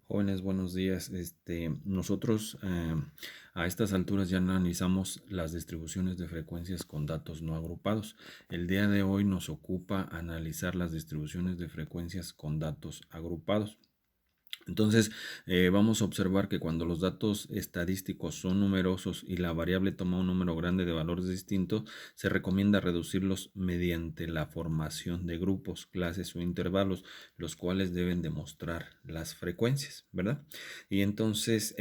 Jóvenes, buenos días. Nosotros a estas alturas ya analizamos las distribuciones de frecuencias con datos no agrupados. El día de hoy nos ocupa analizar las distribuciones de frecuencias con datos agrupados. Entonces, vamos a observar que cuando los datos estadísticos son numerosos y la variable toma un número grande de valores distintos, se recomienda reducirlos mediante la formación de grupos, clases o intervalos, los cuales deben demostrar las frecuencias, ¿verdad? Y entonces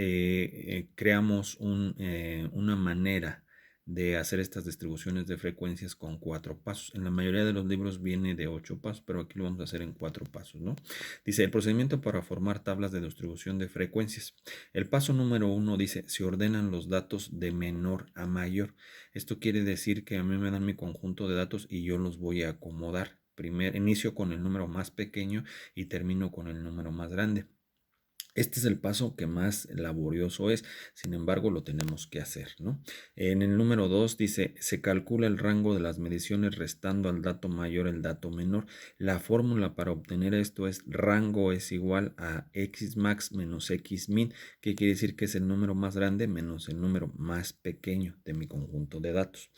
creamos una manera de hacer estas distribuciones de frecuencias con 4 pasos. En la mayoría de los libros viene de 8 pasos, pero aquí lo vamos a hacer en 4 pasos, ¿no? Dice, el procedimiento para formar tablas de distribución de frecuencias. El paso número 1 dice, se ordenan los datos de menor a mayor. Esto quiere decir que a mí me dan mi conjunto de datos y yo los voy a acomodar. Inicio con el número más pequeño y termino con el número más grande. Este es el paso que más laborioso es, sin embargo lo tenemos que hacer, ¿no? En el número 2 dice, se calcula el rango de las mediciones restando al dato mayor el dato menor. La fórmula para obtener esto es rango es igual a x max menos x min, que quiere decir que es el número más grande menos el número más pequeño de mi conjunto de datos.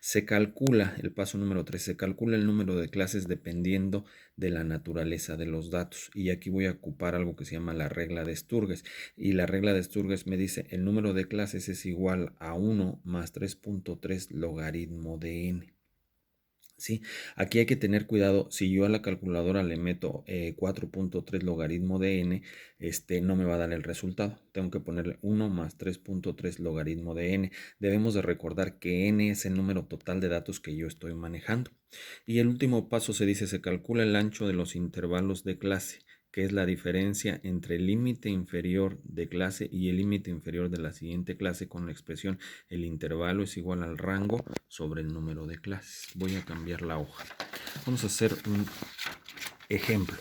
Se calcula, el paso número 3, se calcula el número de clases dependiendo de la naturaleza de los datos. Y aquí voy a ocupar algo que se llama la regla de Sturges. Y la regla de Sturges me dice el número de clases es igual a 1 más 3.3 logaritmo de n. ¿Sí? Aquí hay que tener cuidado, si yo a la calculadora le meto 4.3 logaritmo de n, no me va a dar el resultado. Tengo que ponerle 1 más 3.3 logaritmo de n. Debemos de recordar que n es el número total de datos que yo estoy manejando. Y el último paso se dice, se calcula el ancho de los intervalos de clase, que es la diferencia entre el límite inferior de clase y el límite inferior de la siguiente clase, con la expresión el intervalo es igual al rango sobre el número de clases. Voy a cambiar la hoja. Vamos a hacer un ejemplo.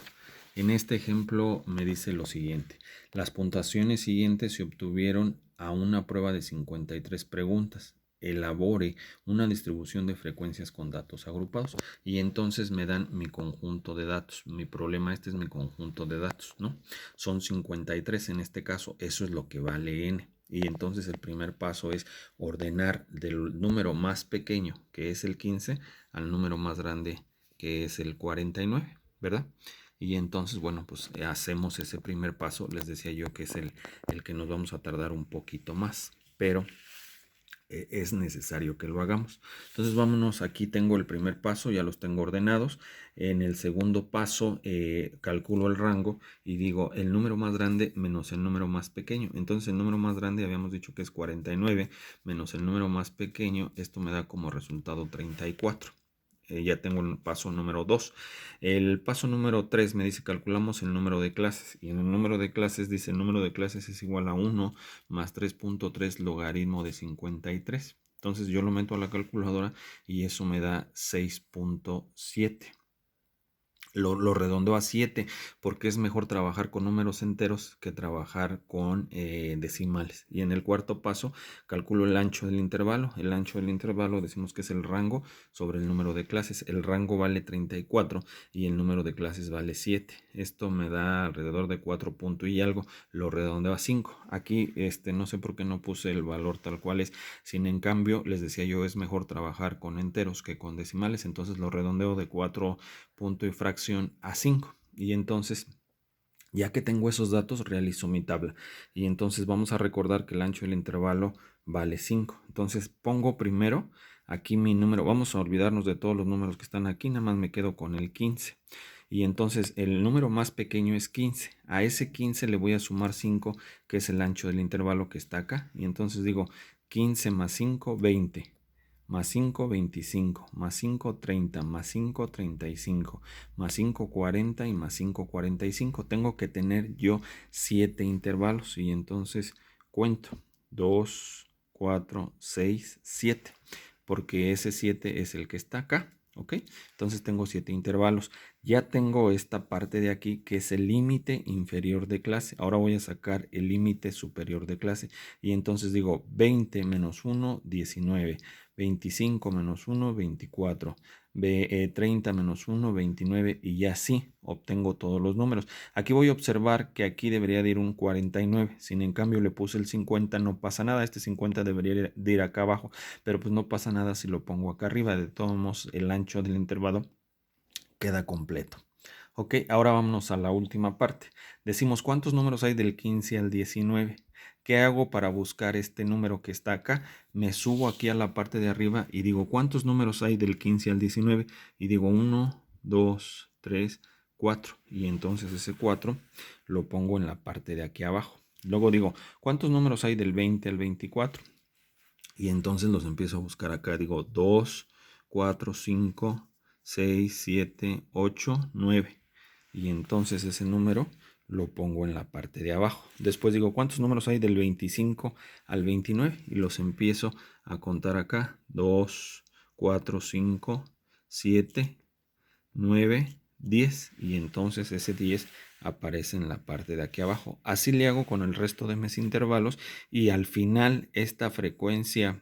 En este ejemplo me dice lo siguiente. Las puntuaciones siguientes se obtuvieron a una prueba de 53 preguntas. Elabore una distribución de frecuencias con datos agrupados y entonces me dan mi conjunto de datos. Mi problema es mi conjunto de datos, ¿no? Son 53 en este caso, eso es lo que vale n. Y entonces el primer paso es ordenar del número más pequeño, que es el 15, al número más grande, que es el 49, ¿verdad? Y entonces, bueno, pues hacemos ese primer paso. Les decía yo que es el que nos vamos a tardar un poquito más, pero es necesario que lo hagamos. Entonces vámonos, aquí tengo el primer paso, ya los tengo ordenados. En el segundo paso calculo el rango y digo el número más grande menos el número más pequeño. Entonces el número más grande habíamos dicho que es 49 menos el número más pequeño, esto me da como resultado 34. Ya tengo el paso número 2. El paso número 3 me dice calculamos el número de clases. Y en el número de clases dice el número de clases es igual a 1 más 3.3 logaritmo de 53. Entonces yo lo meto a la calculadora y eso me da 6.7. Lo redondeo a 7 porque es mejor trabajar con números enteros que trabajar con decimales. Y en el cuarto paso calculo el ancho del intervalo. El ancho del intervalo decimos que es el rango sobre el número de clases. El rango vale 34 y el número de clases vale 7. Esto me da alrededor de 4 puntos y algo. Lo redondeo a 5. Aquí no sé por qué no puse el valor tal cual es. Sin en cambio, les decía yo, es mejor trabajar con enteros que con decimales. Entonces lo redondeo de 4 punto y fracción a 5. Y entonces, ya que tengo esos datos, realizo mi tabla. Y entonces vamos a recordar que el ancho del intervalo vale 5. Entonces pongo primero aquí mi número. Vamos a olvidarnos de todos los números que están aquí. Nada más me quedo con el 15. Y entonces el número más pequeño es 15. A ese 15 le voy a sumar 5, que es el ancho del intervalo que está acá. Y entonces digo 15 más 5, 20. Más 5, 25, más 5, 30, más 5, 35, más 5, 40 y más 5, 45. Tengo que tener yo 7 intervalos y entonces cuento 2, 4, 6, 7, porque ese 7 es el que está acá. ¿Ok? Entonces tengo 7 intervalos. Ya tengo esta parte de aquí que es el límite inferior de clase. Ahora voy a sacar el límite superior de clase. Y entonces digo 20 menos 1, 19. 25 menos 1, 24. 30 menos 1, 29 y así obtengo todos los números. Aquí voy a observar que aquí debería de ir un 49. Si en cambio le puse el 50, no pasa nada. Este 50 debería de ir acá abajo, pero pues no pasa nada si lo pongo acá arriba. De todos modos, el ancho del intervalo queda completo. Ok, ahora vámonos a la última parte. Decimos, ¿cuántos números hay del 15 al 19? ¿Qué hago para buscar este número que está acá? Me subo aquí a la parte de arriba y digo, ¿cuántos números hay del 15 al 19? Y digo 1, 2, 3, 4. Y entonces ese 4 lo pongo en la parte de aquí abajo. Luego digo, ¿cuántos números hay del 20 al 24? Y entonces los empiezo a buscar acá. Digo 2, 4, 5, 6, 7, 8, 9. Y entonces ese número lo pongo en la parte de abajo. Después digo, ¿cuántos números hay del 25 al 29? Y los empiezo a contar acá. 2, 4, 5, 7, 9, 10. Y entonces ese 10 aparece en la parte de aquí abajo. Así le hago con el resto de mis intervalos y al final esta frecuencia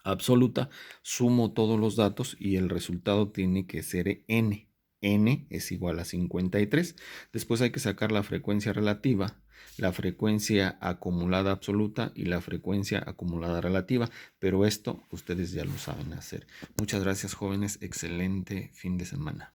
absoluta sumo todos los datos y el resultado tiene que ser n. N es igual a 53. Después hay que sacar la frecuencia relativa, la frecuencia acumulada absoluta y la frecuencia acumulada relativa, pero esto ustedes ya lo saben hacer. Muchas gracias, jóvenes, excelente fin de semana.